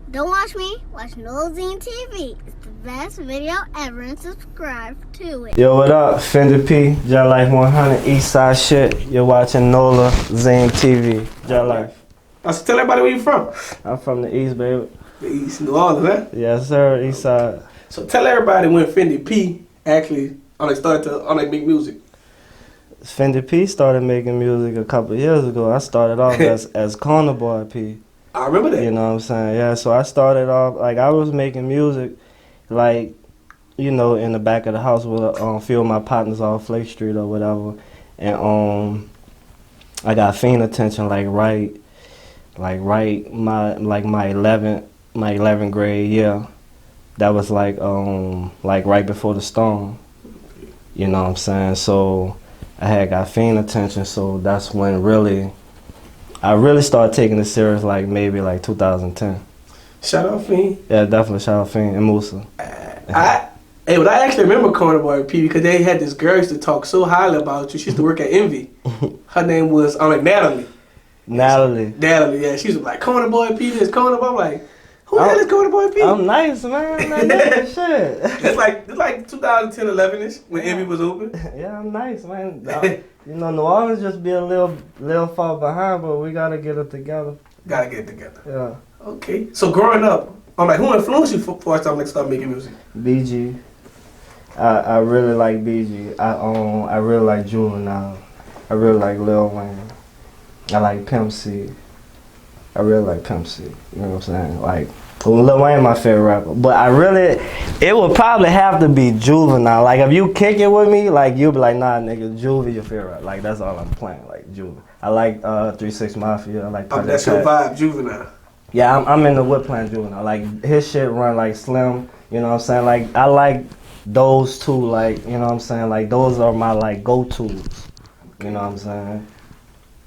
Don't watch me, watch Nolazine TV. It's the best video ever and subscribe to it. Yo, what up? Fendi P, J Life 100, Eastside shit. You're watching Nolazine TV. J Life. So tell everybody where you from. I'm from the East, baby. The East, New Orleans, huh? Yes, sir, Eastside. So tell everybody when Fendi P actually started to make music. Fendi P started making music a couple of years ago. I started off as Corner Boy P. I remember that. You know what I'm saying? Yeah, so I started off, like, I was making music, like, you know, in the back of the house with a few of my partners off Flake Street or whatever. And I got Fendi attention, like my 11th grade year. That was like right before the storm. You know what I'm saying? So I got Fendi attention, so that's when I really started taking it serious, like maybe like 2010. Shout out Fendi. Yeah, definitely shout out Fendi and Musa. But I actually remember Corner Boy P because they had this girl used to talk so highly about you. She used to work at Envy. Her name was Natalie. Natalie, yeah. She was like, Corner Boy P, this Corner Boy. I'm like, who the hell is Corner Boy P? I'm nice, man. Like, shit. It's like 2010, 11ish when Envy was open. Yeah, I'm nice, man. You know, New Orleans just be a little far behind, but we gotta get it together. Gotta get it together. Yeah. Okay. So growing up, I'm like, who influenced you before I start making music? BG. I really like BG. I really like Juvenile. I really like Lil Wayne. I like Pimp C. I really like Pimp C. You know what I'm saying? Like, Lil Wayne my favorite rapper. But it would probably have to be Juvenile. Like, if you kick it with me, like, you'll be like, nah, nigga, Juvie your favorite rapper. Like, that's all I'm playing, like, Juvie. I like 3 6 Mafia. I like That's your vibe, Juvenile. Yeah, I'm in the whip playing Juvenile. Like, his shit run like Slim. You know what I'm saying? Like, I like those two, like, you know what I'm saying? Like, those are my, like, go-tos. You know what I'm saying?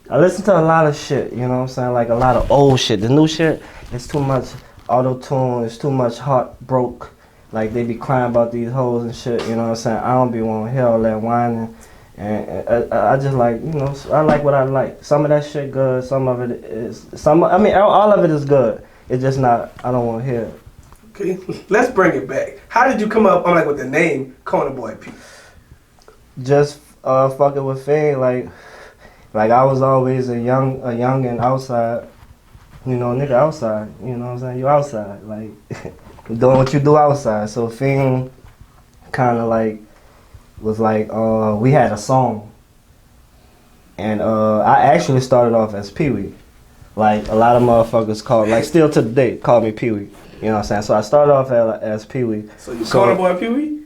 I listen to a lot of shit, you know what I'm saying? Like, a lot of old shit. The new shit, it's too much auto-tune, it's too much heartbroke. Like, they be crying about these hoes and shit, you know what I'm saying? I don't be wanting to hear all that whining. And I just like, you know, I like what I like. Some of that shit good, some of it is, all of it is good. It's just not, I don't want to hear it. Okay, let's bring it back. How did you come up with the name Corner Boy P? Just fucking with Fendi, like I was always a youngin' outside, you know, nigga outside, you know what I'm saying? You outside, like, doing what you do outside. So Fendi kind of like, was like, we had a song. And I actually started off as Pee-wee. Like, a lot of motherfuckers like, still to the day, call me Pee-wee. You know what I'm saying? So I started off as Pee-wee. So you Corner Boy Pee-wee?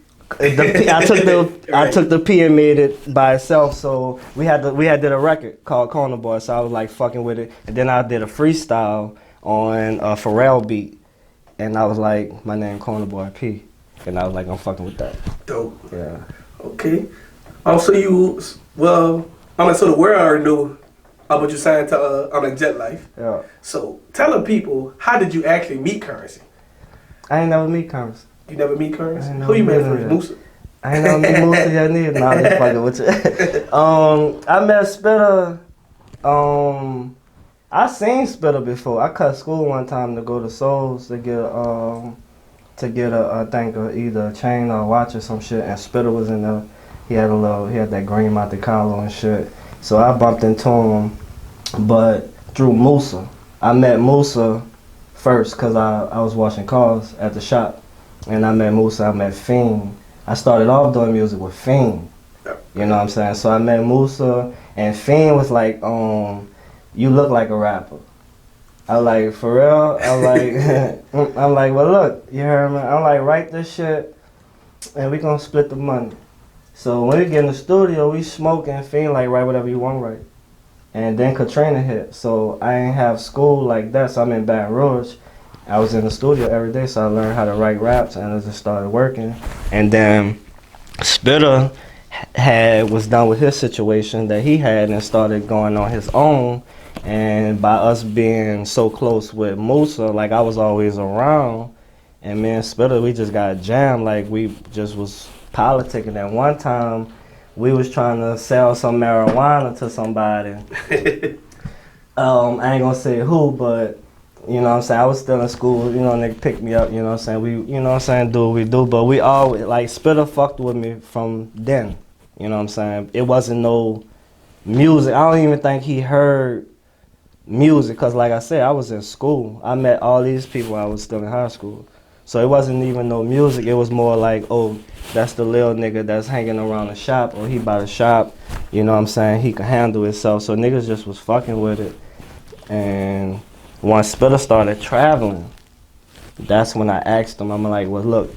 I took the P and made it by itself. So we had did a record called Corner Boy. So I was like fucking with it, and then I did a freestyle on a Pharrell beat, and I was like, my name Corner Boy P, and I was like, I'm fucking with that. Dope. Yeah. Okay. So the world already knew about you signed to Jet Life. Yeah. So tell the people, how did you actually meet Currensy? I ain't never meet Currensy. You never meet Currensy? Who you met first? Musa? I ain't never meet Musa yet neither. Nah, I'm just fucking with you. I met Spitter. I seen Spitter before. I cut school one time to go to Souls to get I think either a chain or a watch or some shit, and Spitter was in there. He had that green Monte Carlo and shit. So I bumped into him, but through Musa. I met Musa first because I was washing cars at the shop. And I met Musa, I met Fendi. I started off doing music with Fendi. You know what I'm saying? So I met Musa, and Fendi was like, you look like a rapper. I was like, for real? I'm like, well look, you heard me? I'm like, write this shit, and we gonna split the money. So when we get in the studio, we smoke, and Fendi like, write whatever you want to write. And then Katrina hit, so I ain't have school like that, so I'm in Baton Rouge. I was in the studio every day, so I learned how to write raps, and I just started working. And then Spitter was done with his situation that he had and started going on his own. And by us being so close with Musa, like, I was always around, and me and Spitter, we just got jammed. Like, we just was politicking. And one time, we was trying to sell some marijuana to somebody. I ain't gonna say who, but You know what I'm saying? I was still in school, you know, nigga picked me up, you know what I'm saying? We, you know what I'm saying, do what we do, but we all, like, Spitter fucked with me from then, you know what I'm saying? It wasn't no music. I don't even think he heard music, because like I said, I was in school. I met all these people I was still in high school. So it wasn't even no music. It was more like, oh, that's the little nigga that's hanging around the shop, or he by the shop, you know what I'm saying? He can handle himself. So niggas just was fucking with it. And once Spitter started traveling, that's when I asked him, I'm like, well, look,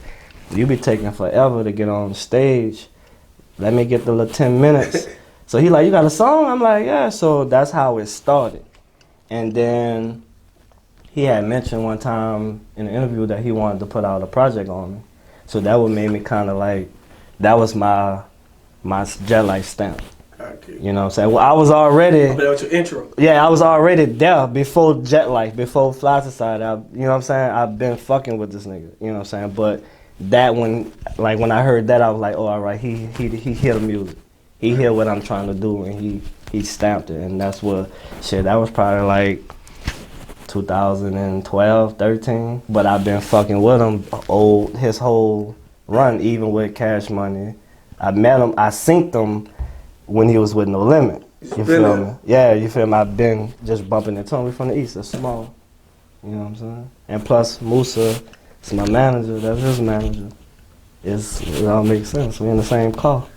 you be taking forever to get on stage. Let me get the little 10 minutes. So he like, you got a song? I'm like, yeah. So that's how it started. And then he had mentioned one time in an interview that he wanted to put out a project on me. So that would made me kind of like, that was my Jet Life stamp. Okay. You know what I'm saying? Well, I was already... That was your intro. Yeah, I was already there before Jet Life, before Fly Society. You know what I'm saying? I've been fucking with this nigga, you know what I'm saying? But that when I heard that, I was like, oh, all right, he hear the music. He hear what I'm trying to do, and he stamped it. And that's what, shit, that was probably like 2012, 13. But I've been fucking with him his whole run, even with Cash Money. I met him, I synced him when he was with No Limit. You feel me? Yeah, you feel me? I've been just bumping into him. We from the East, that's small. You know what I'm saying? And plus, Musa is my manager, that's his manager. It all makes sense. We in the same car.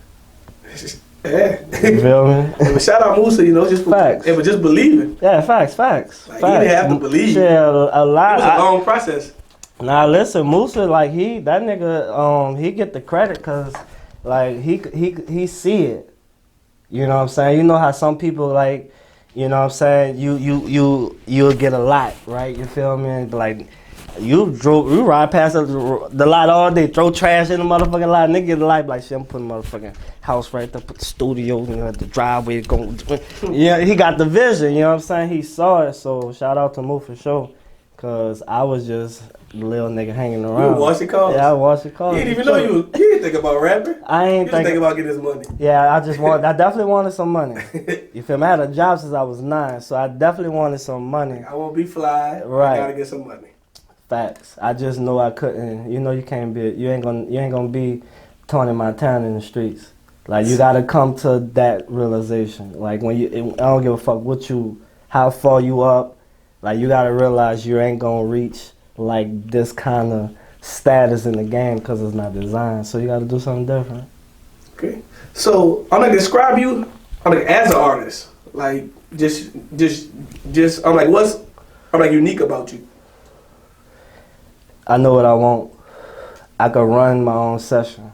Yeah. You feel me? But shout out Musa, you know, just facts. It was just believing. Yeah, facts. Like, you didn't have to believe. Yeah, a lot. It was a long process. Nah, listen, Musa, like that nigga, he get the credit cause like he see it. You know what I'm saying? You know how some people like, you know what I'm saying? You'll get a lot, right? You feel me? Like you ride past the lot all day, throw trash in the motherfucking lot, nigga get a lot, like shit, I'm putting motherfucking house right there, put the studio, you know, at the driveway, going. Yeah, he got the vision, you know what I'm saying? He saw it, so shout out to Mo for sure, cause I was just a little nigga hanging around. You washing cars? Yeah, I washing cars. You didn't even know you didn't think about rapping. I ain't think about getting his money. Yeah, I definitely wanted some money. You feel me? I had a job since I was 9, so I definitely wanted some money. I won't be fly. Right. I gotta get some money. Facts. I just know I couldn't. You know, you ain't gonna be Tony Montana in the streets. Like you gotta come to that realization. Like I don't give a fuck how far you up. Like you gotta realize you ain't gonna reach like this kind of status in the game because it's not designed. So you gotta do something different. Okay. So I'm gonna describe you. I'm like as an artist. Like just I'm like what's unique about you. I know what I want. I could run my own session.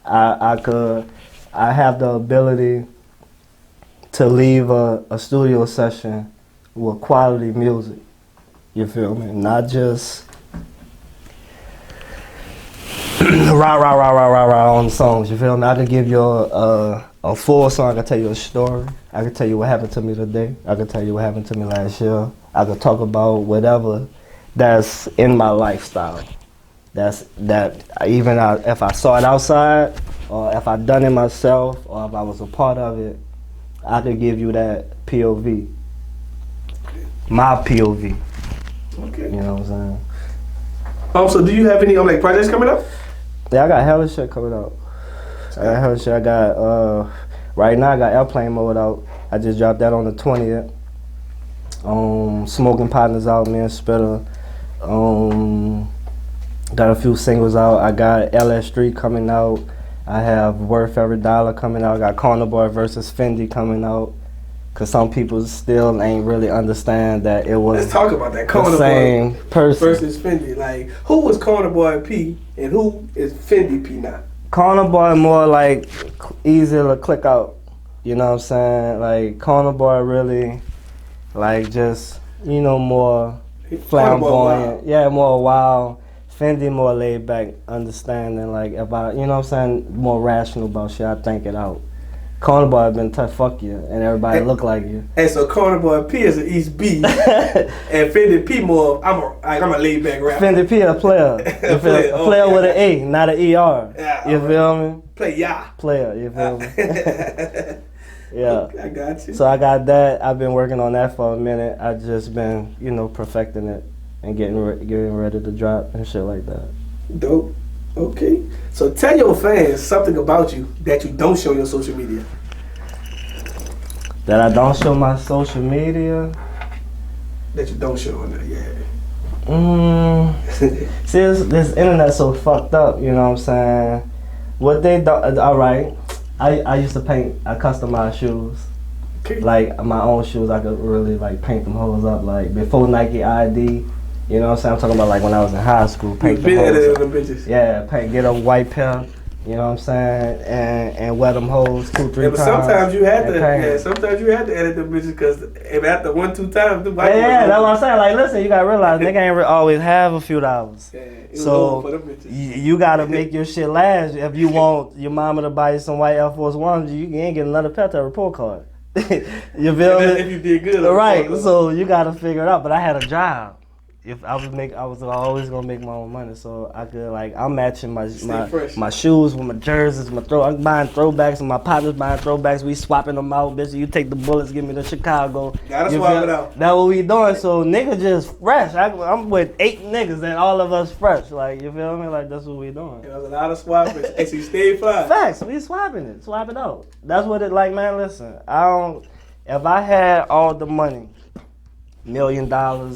I have the ability to leave a studio session with quality music. You feel me? Not just rah on songs. You feel me? I could give you a full song. I could tell you a story. I could tell you what happened to me today. I could tell you what happened to me last year. I could talk about whatever that's in my lifestyle. Even if I saw it outside, or if I done it myself, or if I was a part of it, I could give you that POV. My POV. Okay. You know what I'm saying? So do you have any like projects coming up? Yeah, I got hella shit coming out. I got right now I got Airplane Mode out. I just dropped that on the 20th. Smoking Partners out, me and Spitter. Got a few singles out. I got LS Street coming out. I have Worth Every Dollar coming out. I got Corner Boy versus Fendi coming out. Cause some people still ain't really understand that it was. Let's talk about that. The same person versus Fendi. Like, who was Corner Boy P and who is Fendi P now? Corner Boy more like easy to click out. You know what I'm saying? Like Corner Boy really, like just more flamboyant. Yeah, more wild. Fendi more laid back, understanding. Like about you know what I'm saying, more rational about shit. I think it out. Corner Boy been tough, fuck you, and everybody look like you. And so Corner Boy P is an East B, and Fendi P more. I'm a laid back rapper. Fendi P a player, a player with an A, not an ER. Yeah, you feel me? Player. You feel me? Yeah. I got you. So I got that. I've been working on that for a minute. I just been, perfecting it and getting ready to drop and shit like that. Dope. Okay. So tell your fans something about you that you don't show on your social media. That I don't show my social media. That you don't show on there, yeah. See, this internet so fucked up. You know what I'm saying? What they do? All right. I used to paint. I customize shoes. Okay. Like my own shoes, I could really like paint them hoes up. Like before Nike ID. You know what I'm saying? I'm talking about like when I was in high school, paint them hoes. Bitches. Yeah, get a white pair. You know what I'm saying? And wear them hoes 2-3 Yeah, but times. sometimes you had to. paint. Yeah, sometimes you had to edit them bitches because if after 1-2 times, the white Yeah, that's what I'm saying. Like, listen, you gotta realize nigga ain't always have a few dollars. Yeah, it so was for them bitches. you gotta make your shit last. If you want your mama to buy you some white Air Force Ones, you ain't get another pair to a report card. You feel me? If you did good, Right. So you gotta figure it out. But I had a job. If I was always gonna make my own money, so I could I'm matching my shoes with my jerseys, I'm buying throwbacks, and my partner's buying throwbacks. We swapping them out, bitch. You take the bullets, give me the Chicago. Gotta swap it out. That's what we doing. So niggas just fresh. I'm with 8 niggas, and all of us fresh. Like you feel me? Like that's what we doing. There was a lot of swapping. And she stayed fly. Facts. We swapping it. Swap it out. That's what it like, man. Listen, if I had all the money. $1 million,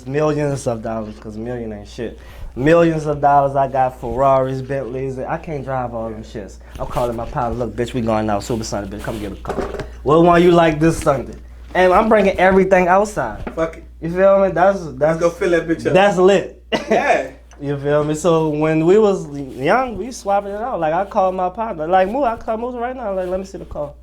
millions of dollars, because million ain't shit. Millions of dollars, I got Ferraris, Bentleys, I can't drive all them shits. I'm calling my partner, look, bitch, we going out Super Sunday, bitch, come get a car. What one you like this Sunday? And I'm bringing everything outside. Fuck it. You feel me? Let's go fill that bitch up. That's lit. Yeah. You feel me? So when we was young, we swapping it out. Like I called my partner, like I call Moose right now, like let me see the car.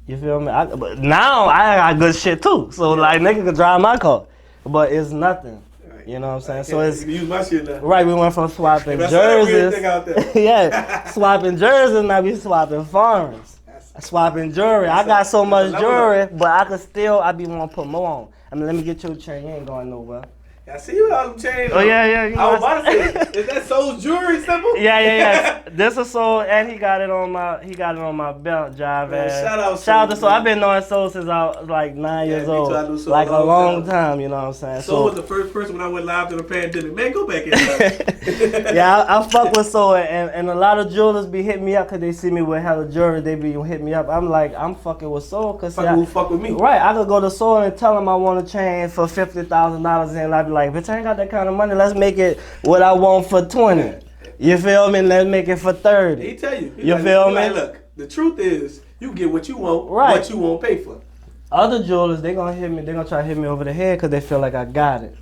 You feel me? But now I got good shit too. So like nigga can drive my car. But it's nothing. You know what I'm saying? So it's you use my shit now. Right, we went from swapping jerseys. Yeah. Swapping jerseys, now we swapping foreigns. Swapping jewelry. I got so much jewelry, but I be wanna put more on. I mean let me get your chain, you ain't going nowhere. I see you with all them chains. Oh yeah. I was about to say, is that Soul's jewelry symbol? Yeah. This is Soul, and he got it on my belt, Jive. Shout out to Soul. I've been knowing Soul since I was like 9 years old. Like a long time, you know what I'm saying? Soul was the first person when I went live to the pandemic. Man, go back in. Yeah, I fuck with Soul, and a lot of jewelers be hitting me up because they see me with hella jewelry. They be hitting me up. I'm like, I'm fucking with Soul because who fuck with me? Right, I could go to Soul and tell him I want a chain for $50,000, and I'd be like, bitch, I ain't got that kind of money. Let's make it what I want for 20. You feel me? Let's make it for 30. He tell you. You feel me? Like, look, the truth is, you get what you want, what you won't pay for. Other jewelers, they gonna hit me. They gonna try to hit me over the head because they feel like I got it.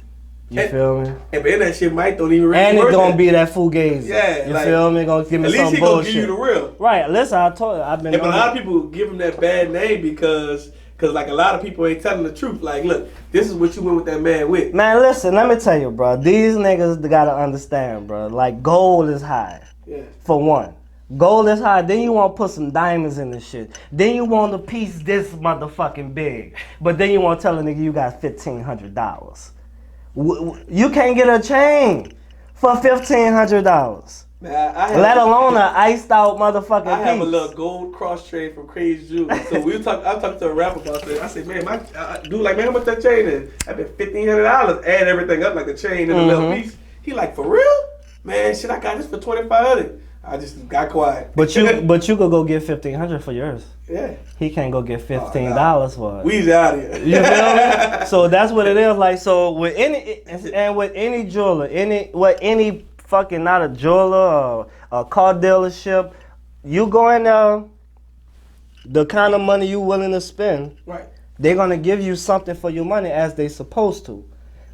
You feel me? And then that shit might don't even really and it's gonna that. be that fugazi. Yeah, you feel me? Gonna give me some bullshit. At least he gonna give you the real. Right. Listen, I told you, I've been. But a lot of people give him that bad name because like a lot of people ain't telling the truth. Like, look, this is what you went with that man with. Man, listen, let me tell you, bro. These niggas gotta understand, bro. Like, gold is high. Yeah. For one. Gold is high. Then you want to put some diamonds in this shit. Then you want a piece this motherfucking big. But then you want to tell a nigga you got $1,500. You can't get a chain for $1,500. Man, let alone an iced out motherfucking piece. I have a little gold cross chain from Crazy Jewelry. So I talked to a rapper about that. I said, man, dude, like, man, how much that chain is? I bet $1,500. Add everything up, like the chain and the little piece. He like, for real? Man, shit, I got this for $2,500. I just got quiet. But you could go get $1,500 for yours. Yeah. He can't go get $15 for it. We's out here. You feel me? So that's what it is. Like, so with any jeweler, any fucking not a jeweler or a car dealership, you go in there, the kind of money you willing to spend, right? They're gonna give you something for your money as they supposed to.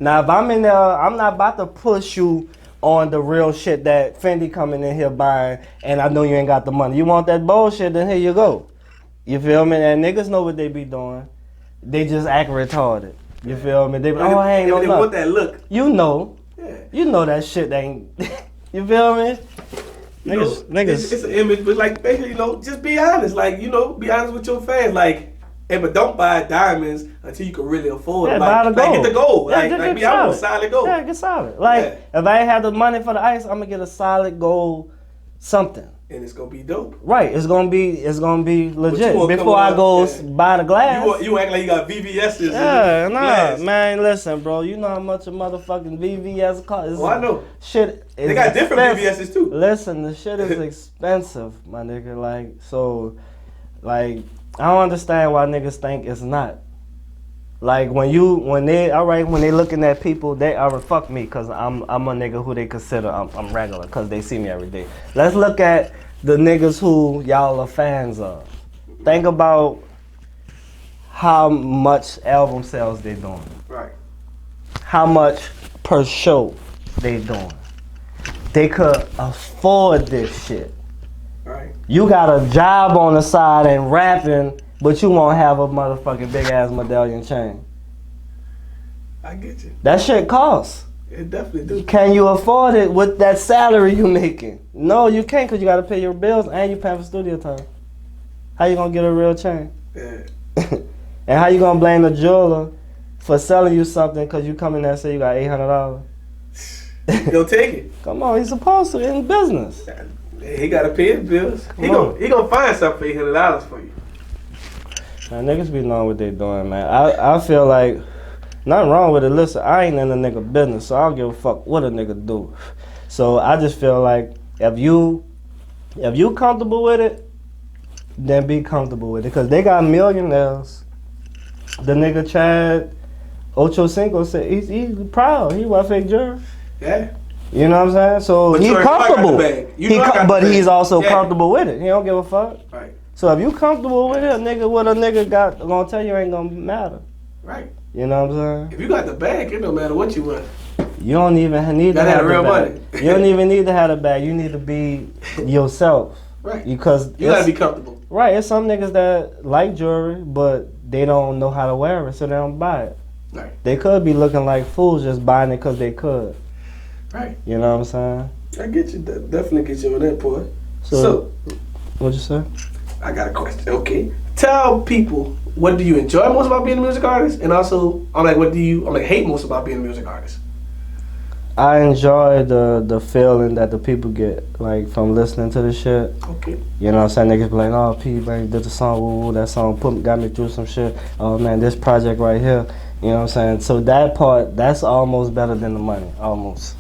Now, if I'm in there, I'm not about to push you on the real shit that Fendi coming in here buying, and I know you ain't got the money. You want that bullshit, then here you go. You feel me? And niggas know what they be doing. They just act retarded. You feel me? They be, oh, I ain't no luck. They want that look. You know. Yeah. You know that shit ain't. You feel me? Niggas. It's an image, but like basically, just be honest. Like, be honest with your fans. Like, but don't buy diamonds until you can really afford it. Buy the gold. Get the gold. Yeah, I want solid gold. Yeah, get solid. Like, if I ain't have the money for the ice, I'm gonna get a solid gold something. And it's gonna be dope. Right, it's gonna be legit. won't Before come I go on, buy the glass. You act like you got VVS's. Yeah, nah, glass. man. Listen, bro. You know how much a motherfucking VVS costs? Oh, I know. Shit. They got different expensive. VVS's too. Listen, the shit is expensive, my nigga. Like, so, like, I don't understand why niggas think it's not. Like when they looking at people, they are fuck me, cause I'm a nigga who they consider I'm regular, cause they see me every day. Let's look at the niggas who y'all are fans of. Think about how much album sales they doing. Right. How much per show they doing. They could afford this shit. Right. You got a job on the side and rapping, but you won't have a motherfucking big ass medallion chain. I get you. That shit costs. It definitely do. Can you afford it with that salary you making? No, you can't, because you got to pay your bills and you paying for studio time. How you going to get a real chain? Yeah. And how you going to blame the jeweler for selling you something because you come in there and say you got $800? He'll take it. Come on, he's supposed to in business. He got to pay his bills. He gonna find something for $800 for you. Man, niggas be knowing what they doing, man. I feel like nothing wrong with it. Listen, I ain't in the nigga business, so I don't give a fuck what a nigga do. So I just feel like if you comfortable with it, then be comfortable with it. Because they got millionaires. The nigga Chad Ochocinco said he's proud. He wear fake jewelry. Yeah. You know what I'm saying? So But he's comfortable. But he's also comfortable with it. He don't give a fuck. Right. So if you comfortable with it, what a nigga got gonna tell you ain't gonna matter. Right. You know what I'm saying? If you got the bag, it don't matter what you want. You don't even need to have the real bag. money. You don't even need to have the bag. You need to be yourself. Right. Because you gotta be comfortable. Right. It's some niggas that like jewelry, but they don't know how to wear it, so they don't buy it. Right. They could be looking like fools just buying it because they could. Right. You know what I'm saying? I get you. Definitely get you on that point. So what'd you say? I got a question. Okay. Tell people, what do you enjoy most about being a music artist? And also, what do you hate most about being a music artist? I enjoy the feeling that the people get, like, from listening to this shit. Okay. You know what I'm saying? Niggas be like, oh, P, man, did the song, woo, that song got me through some shit. Oh, man, this project right here. You know what I'm saying? So that part, that's almost better than the money. Almost.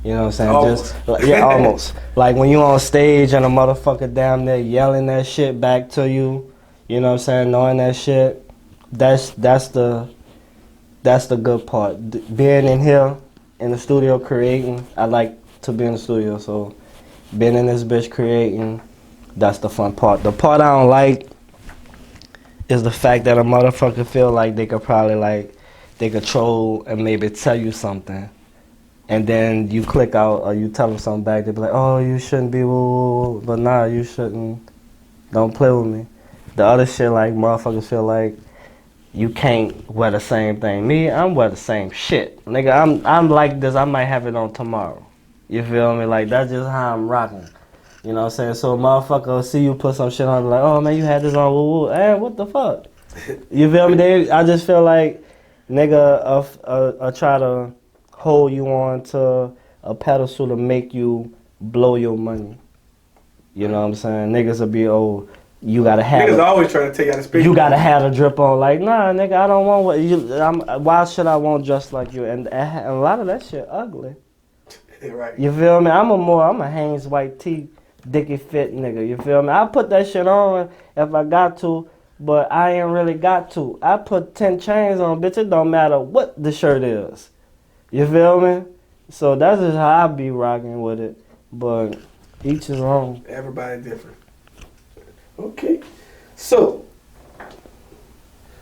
You know what I'm saying? Almost. Almost. Like when you on stage and a motherfucker down there yelling that shit back to you, you know what I'm saying, knowing that shit, that's the good part. Being in here in the studio creating, I like to be in the studio, so being in this bitch creating, that's the fun part. The part I don't like is the fact that a motherfucker feel like they could probably they control and maybe tell you something. And then you click out or you tell them something back, they be like, oh, you shouldn't be, woo. But nah, you shouldn't. Don't play with me. The other shit, like, motherfuckers feel like you can't wear the same thing. Me, I'm wear the same shit. Nigga, I'm like this, I might have it on tomorrow. You feel me? Like, that's just how I'm rocking. You know what I'm saying? So a motherfucker see you put some shit on, like, oh, man, you had this on, woo. Hey, what the fuck? You feel me? I just feel like nigga try to hold you on to a pedestal to make you blow your money. You know what I'm saying? Niggas will be, you gotta have. Niggas always trying to take out the speaker. You gotta have a drip on. Like, nah, nigga, I don't want what you. Why should I want dressed like you? And a lot of that shit ugly. Right. You feel me? I'm a Hanes white tee, dicky fit nigga. You feel me? I put that shit on if I got to, but I ain't really got to. I put 10 chains on, bitch. It don't matter what the shirt is. You feel me? So that's just how I be rocking with it. But each his own. Everybody different. Okay. So,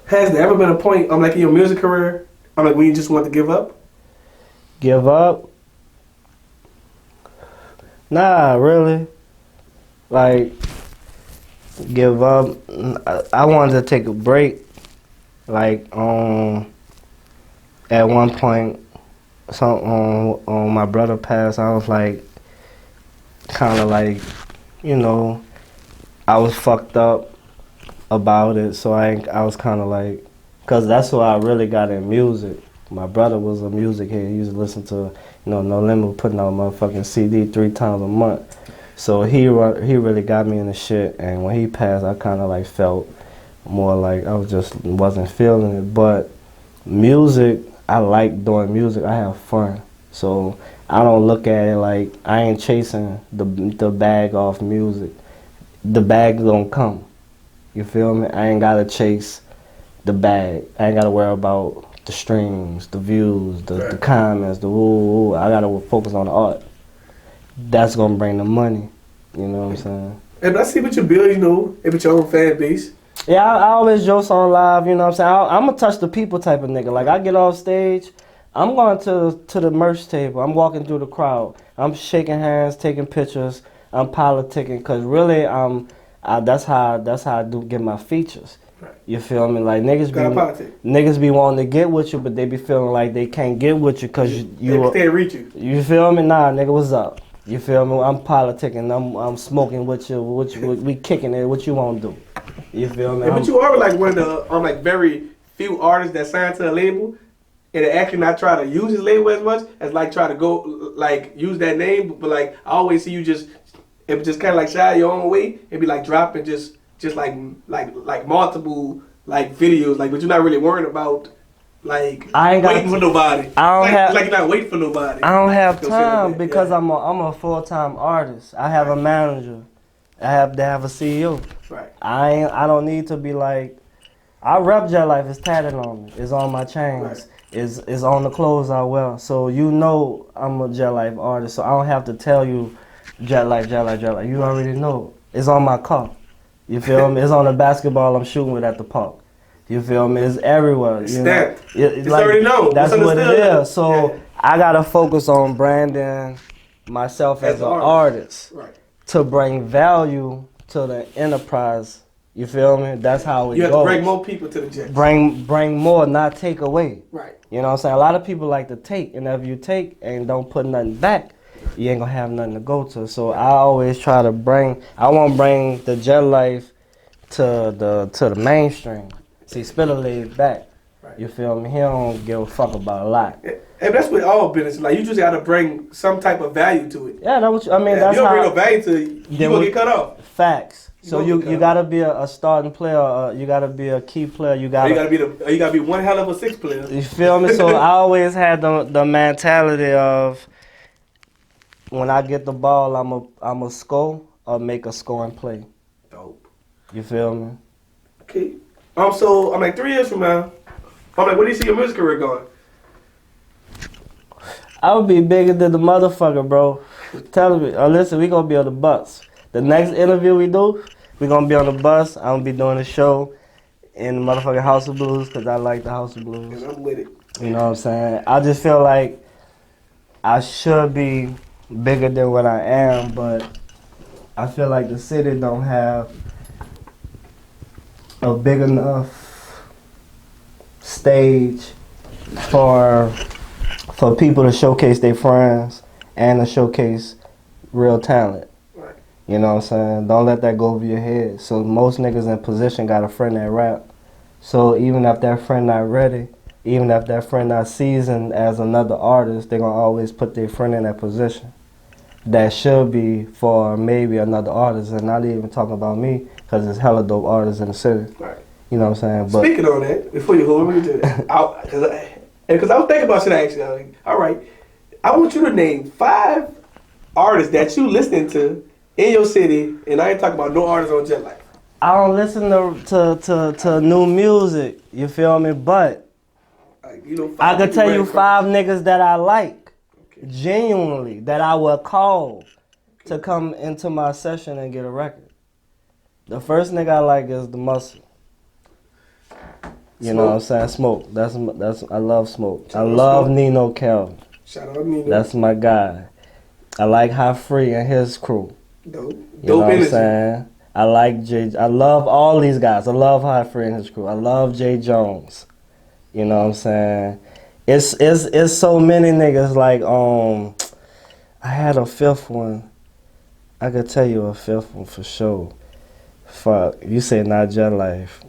has there ever been a point, in your music career, when you just want to give up? Give up? Nah, really. Like, give up. I wanted to take a break. Like, at one point, on my brother passed, I was like, kind of like, you know, I was fucked up about it, so I was kind of like, cause that's why I really got in music. My brother was a music head. He used to listen to, No Limit putting out a motherfucking CD 3 times a month. So he really got me in the shit, and when he passed, I kind of like felt more like I wasn't feeling it. But music, I like doing music. I have fun, so I don't look at it like I ain't chasing the bag off music. The bag don't come. You feel me? I ain't gotta chase the bag. I ain't gotta worry about the streams, the views, the comments, the woo. I gotta focus on the art. That's gonna bring the money. You know what I'm saying? And I see what you build, you know, with your own fan base. Yeah, I always joke on live, you know what I'm saying? I'm a touch the people type of nigga. Like, I get off stage, I'm going to the merch table. I'm walking through the crowd. I'm shaking hands, taking pictures. I'm politicking, because really, that's how I do get my features. Right. You feel me? Like, niggas be wanting to get with you, but they be feeling like they can't get with you because they can't reach you. You feel me? Nah, nigga, what's up? You feel me? I'm politicking. I'm smoking with you. We kicking it. What you want to do? You feel me? Yeah, but you are like one of the like very few artists that signed to a label and they actually not try to use his label as much as like try to go like use that name. But like I always see you just kind of like shy your own way and be like dropping just like multiple like videos like, but you're not really worrying about. Like waiting for nobody. Like you're not waiting for nobody. I don't have time because I'm a full-time artist. I have a manager. I have to have a CEO. Right. I don't need to be like. I rep Jet Life. It's tatted on me. It's on my chains. Right. It's on the clothes I wear. So you know I'm a Jet Life artist. So I don't have to tell you Jet Life, Jet Life, Jet Life. You already know. It's on my car. You feel me? It's on the basketball I'm shooting with at the park. You feel me? It's everywhere. It's you that. It's like, already known. That's what it is. So I gotta focus on branding myself as an artist to bring value to the enterprise. You feel me? That's how it goes. You have to bring more people to the Jets. Bring more, not take away. Right. You know what I'm saying? A lot of people like to take, and if you take and don't put nothing back, you ain't gonna have nothing to go to. So I always try to I want to bring the Jet Life to the mainstream. See, Spiller laid back. Right. You feel me? He don't give a fuck about a lot. And that's with all business. Like, you just got to bring some type of value to it. Yeah, that's what I mean. If that's you don't how, bring no value to it, you're going to get cut off. Facts. So you got to be a starting player. You got to be a key player. You got to be one hell of a six player. You feel me? So I always had the mentality of when I get the ball, I'm a score or make a scoring play. Dope. You feel me? Okay. So I'm like 3 years from now. I'm like, where do you see your music career going? I would be bigger than the motherfucker, bro. Tell me, listen, we gonna be on the bus. The next interview we do, we gonna be on the bus. I'm gonna be doing a show in the motherfucking House of Blues because I like the House of Blues. And I'm with it. You know what I'm saying? I just feel like I should be bigger than what I am, but I feel like the city don't have a big enough stage for people to showcase their friends and to showcase real talent. Right. You know what I'm saying? Don't let that go over your head. So most niggas in position got a friend that rap. So even if that friend not ready, even if that friend not seasoned as another artist, they gonna always put their friend in that position. That should be for maybe another artist, and not even talking about me, because there's hella dope artists in the city. Right. You know what I'm saying? But speaking on that, before you hold me to that, because I was thinking about shit actually. All right, I want you to name 5 artists that you listening to in your city, and I ain't talking about no artists on Jet Life. I don't listen to new music. You feel me? But I could tell you 5 niggas that I like. Genuinely, that I would call to come into my session and get a record. The first nigga I like is the Muscle. You know what I'm saying? Smoke. That's I love Smoke. I love Nino Cal. Shout out Nino. That's my guy. I like High Free and his crew. Dope. You know what I'm saying? I like Jay. I love all these guys. I love High Free and his crew. I love Jay Jones. You know what I'm saying? It's so many niggas like I had a 5th one. I could tell you a 5th one for sure. Fuck, you say not Jet Life.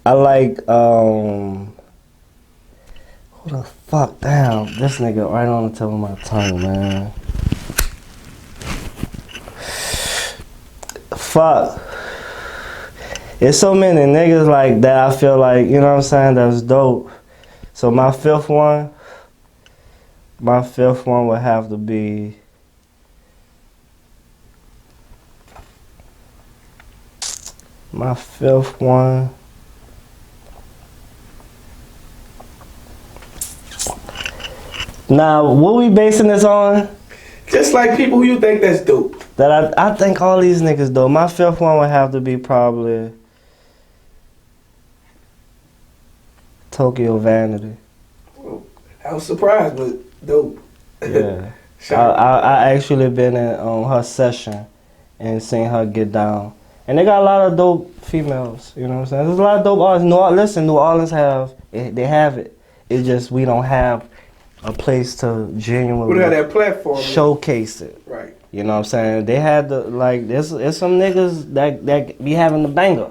I like who the fuck, damn, this nigga right on the tip of my tongue, man. Fuck. It's so many niggas like that I feel like, you know what I'm saying, that's dope. So my fifth one would have to be my fifth one. Now, what we basing this on? Just like people who you think that's dope. That I think all these niggas dope. My fifth one would have to be probably Tokyo Vanity. Well, I was surprised, but dope. Yeah. I actually been in her session and seen her get down. And they got a lot of dope females, you know what I'm saying? There's a lot of dope artists. New Orleans they have it. It's just we don't have a place to genuinely we don't have that platform showcase it. Right. You know what I'm saying? They had the there's some niggas that be having the banger.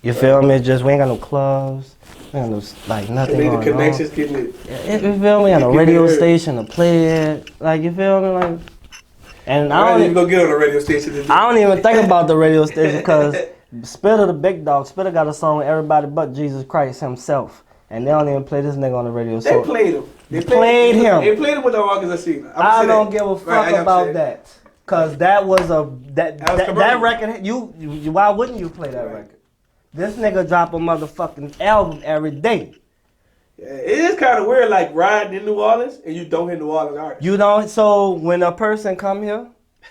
You feel me? Just we ain't got no clubs. We ain't got no nothing going the connections on. getting it. You feel me? We got a radio station to play it. Like, you feel me? Like, and I don't even go get on the radio station. I don't even think about the radio station because Spitter the big dog. Spitter got a song with everybody but Jesus Christ himself. And they don't even play this nigga on the radio. They played him. They played him. They played him with the August I seen. I don't give a fuck about that. Cause that was that record. You why wouldn't you play that record? This nigga drop a motherfucking album every day. Yeah, it is kind of weird, like riding in New Orleans and you don't hear New Orleans artists. You don't. So when a person come here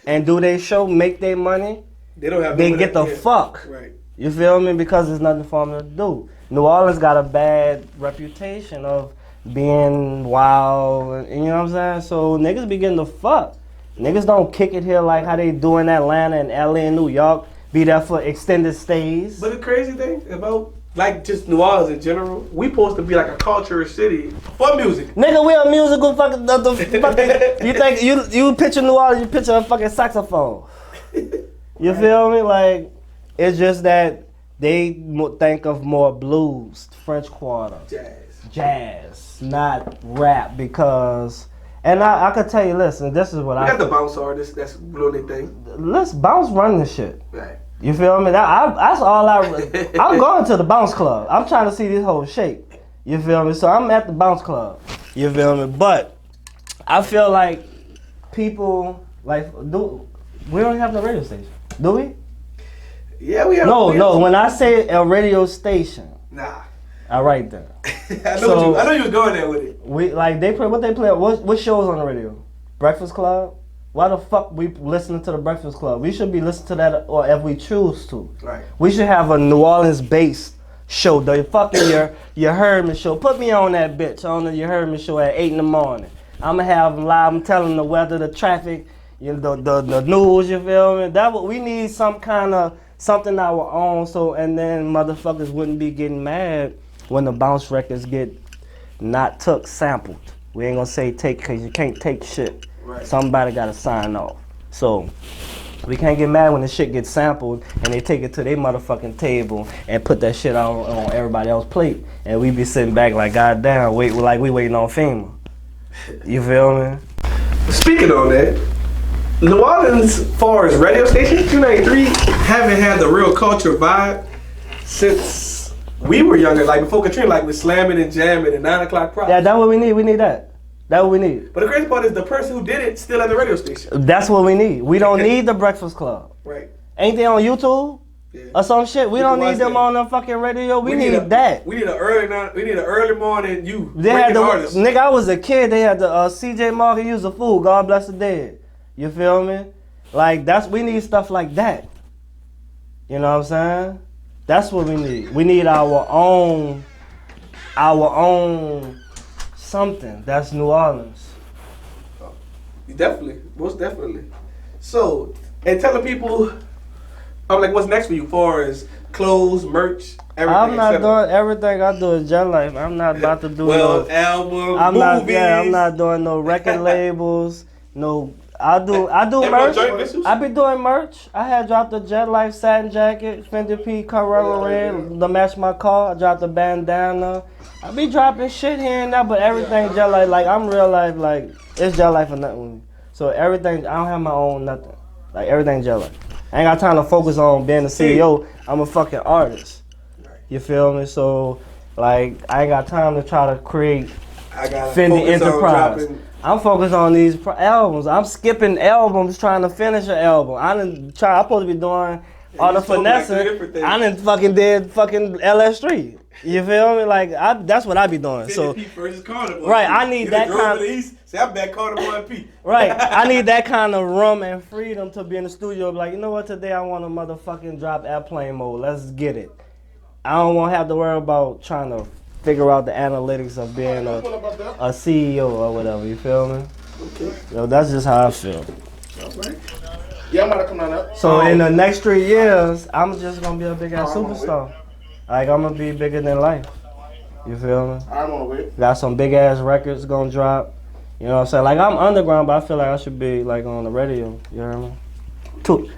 and do their show, make their money, they get the fuck. Right. You feel me? Because there's nothing for them to do. New Orleans got a bad reputation of being wild, and you know what I'm saying? So niggas be getting the fuck. Niggas don't kick it here like how they do in Atlanta and LA and New York. Be there for extended stays. But the crazy thing about like just New Orleans in general, we supposed to be like a culture city for music. Nigga, we a musical fucking you think you picture New Orleans, you picture a fucking saxophone. You feel me? Like, it's just that they think of more blues, French Quarter, jazz, not rap, because, and I could tell you, listen, this is what I got the bounce artists that's doing their thing. Let's bounce run this shit. Right. You feel me? That's all I'm going to the bounce club. I'm trying to see this whole shake. You feel me? So I'm at the bounce club. You feel me? But I feel like people we don't have no radio station, do we? Yeah, we have. No. When I say a radio station, nah. All right then. I know you was going there with it. What they play? What shows on the radio? Breakfast Club. Why the fuck we listening to the Breakfast Club? We should be listening to that, or if we choose to. Right. We should have a New Orleans-based show. The fucking your Herman show. Put me on that bitch. On the your Herman show at 8 in the morning. I'ma have them live. I'm telling the weather, the traffic, the news. You feel me? We need some kind of something our own. So and then motherfuckers wouldn't be getting mad when the bounce records get not sampled. We ain't gonna say take because you can't take shit. Right. Somebody gotta sign off. So we can't get mad when the shit gets sampled and they take it to their motherfucking table and put that shit on everybody else's plate. And we be sitting back like, goddamn, we waiting on FEMA. You feel me? Speaking on that, New Orleans, as far as radio stations, 293 haven't had the real culture vibe since we were younger. Like before Katrina, like with slamming and jamming and 9 o'clock props. Yeah, that's what we need. We need that. That's what we need. But the crazy part is the person who did it still at the radio station. That's what we need. We don't need the Breakfast Club. Right. Ain't they on YouTube? Yeah. Or some shit? We don't need them on the fucking radio. We need that. We need an early morning They had nigga, I was a kid. They had the CJ Morgan Use a Fool. God bless the dead. You feel me? Like we need stuff like that. You know what I'm saying? That's what we need. We need our own something that's New Orleans. Definitely, most definitely. So, and telling people, I'm like, what's next for you, far as clothes, merch, everything? I'm not doing everything I do is Jet Life. I'm not about to do album, movies. I'm not doing no record labels. No, I do merch. I be doing merch. I had dropped a Jet Life satin jacket, Fendi P Curren to match my car. I dropped a bandana. I be dropping shit here and there, but everything Jet Life. Like I'm real life. Like it's Jet Life for nothing with me. So everything I don't have my own nothing. Like everything Jet Life. I ain't got time to focus on being the CEO. I'm a fucking artist. You feel me? So like I ain't got time to try to create Fendi Enterprise. I'm focused on these albums. I'm skipping albums trying to finish an album. I'm supposed to be doing all the finessing. I done fucking did fucking LS3. You feel me? Like that's what I be doing. So versus Carnival. Right, I need that kind of East. Say I'm back Carnival and P. Right, I need that kind of room and freedom to be in the studio. Like, you know what? Today I want to motherfucking drop airplane mode. Let's get it. I don't want to have to worry about trying to figure out the analytics of being a CEO or whatever. You feel me? Okay. Yo, that's just how I feel. Alright. Yeah, I'm about to come on up. So in the next 3 years, I'm just gonna be a big ass superstar. Like I'm gonna be bigger than life. You feel me? I'm on the way. Got some big ass records gonna drop. You know what I'm saying? Like I'm underground, but I feel like I should be like on the radio. You hear me?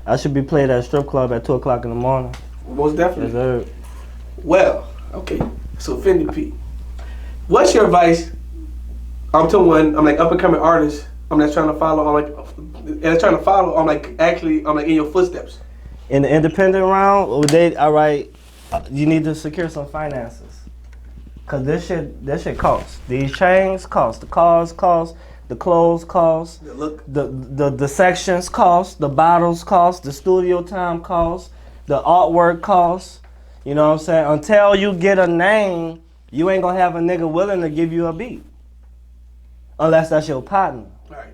I should be played at a strip club at 2 o'clock in the morning. Most definitely. Yes, Well, okay. So Fendi P, what's your advice? I'm like up and coming artist. I'm like trying to follow. I'm like actually. I'm like in your footsteps. In the independent round, you need to secure some finances. Cause this shit costs. These chains cost. The cars cost. The clothes cost. The look. The sections cost. The bottles cost. The studio time cost. The artwork costs. You know what I'm saying? Until you get a name, you ain't gonna have a nigga willing to give you a beat. Unless that's your partner. Right.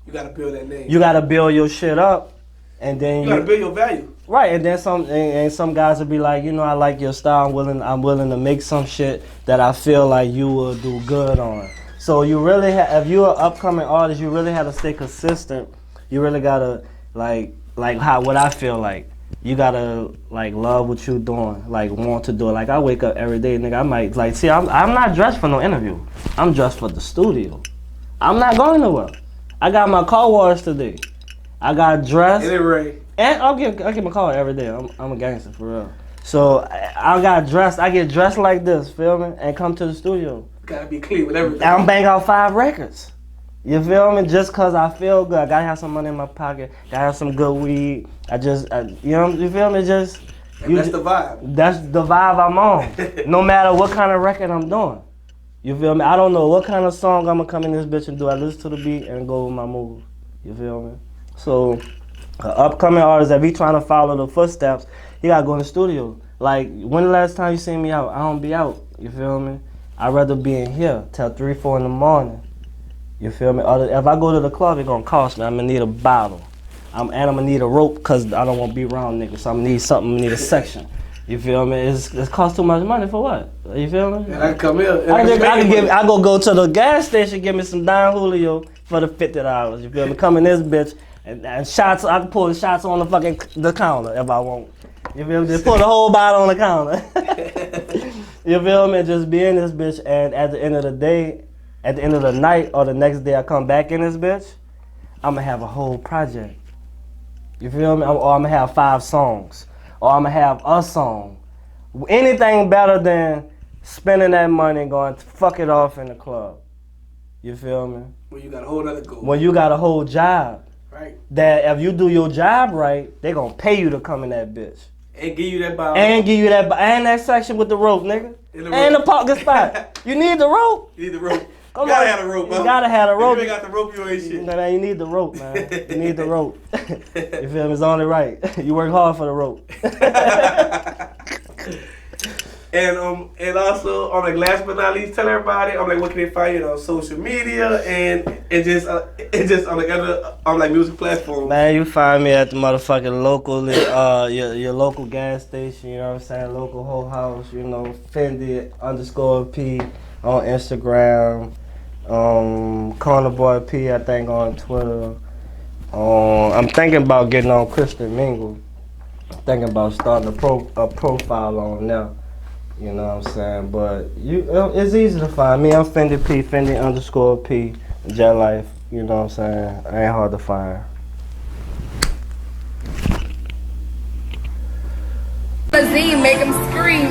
You gotta build that name. You gotta build your shit up, and then you gotta build your value. Right, and then some guys will be like, you know, I like your style. I'm willing to make some shit that I feel like you will do good on. So you really if you're an upcoming artist, you really have to stay consistent. You really gotta what I feel like. You gotta like love what you're doing, like want to do it. Like I wake up every day, nigga. I might like see. I'm not dressed for no interview. I'm dressed for the studio. I'm not going nowhere. I got my car wash today. I got dressed. And it rain. And I get my car every day. I'm a gangster for real. So I got dressed. I get dressed like this, feel me? And come to the studio. Gotta be clean with everything. I'm bang out 5 records. You feel me? Just cause I feel good. I gotta have some money in my pocket. Gotta have some good weed. You feel me? That's the vibe. That's the vibe I'm on. No matter what kind of record I'm doing. You feel me? I don't know what kind of song I'm gonna come in this bitch and do. I listen to the beat and go with my move. You feel me? So, upcoming artists, if he trying to follow the footsteps, he gotta go in the studio. Like, when the last time you seen me out? I don't be out. You feel me? I'd rather be in here till 3, 4 in the morning. You feel me? If I go to the club, it's gonna cost me. I'm gonna need a bottle. I'm gonna need a rope because I don't want to be around niggas. So I'm gonna need something, need a section. You feel me? It costs too much money for what? You feel me? And I come here. I go to the gas station, give me some Don Julio for the $50. You feel me? Come in this bitch and shots. I can pull the shots on the counter if I want. You feel me? Just put the whole bottle on the counter. You feel me? Just be in this bitch, and at the end of the day, at the end of the night or the next day, I come back in this bitch. I'm gonna have a whole project. You feel me? Or I'm gonna have 5 songs. Or I'm gonna have a song. Anything better than spending that money and going to fuck it off in the club. You feel me? When you got a whole other goal. When you got a whole job. Right. That if you do your job right, they gonna pay you to come in that bitch. And give you that bottle. And that section with the rope, nigga. And the parking spot. You need the rope. You need the rope. You gotta have a rope, man. You gotta have a rope. If you ain't got the rope, you ain't shit. Man, you need the rope, man. You need the rope. You feel me? It's only right. You work hard for the rope. And also, I'm like, last but not least, tell everybody, I'm like, what can they find you on social media and just on like music platforms? Man, you find me at the motherfucking local, your local gas station. You know what I'm saying? Local whole house. You know, Fendi _P on Instagram. Corner Boy P, I think, on Twitter. I'm thinking about getting on Christian Mingle. Thinking about starting a profile on there. You know what I'm saying? But it's easy to find me. I'm Fendi P, Fendi _P, Jet Life. You know what I'm saying? I ain't hard to find. Nolazine, make them scream.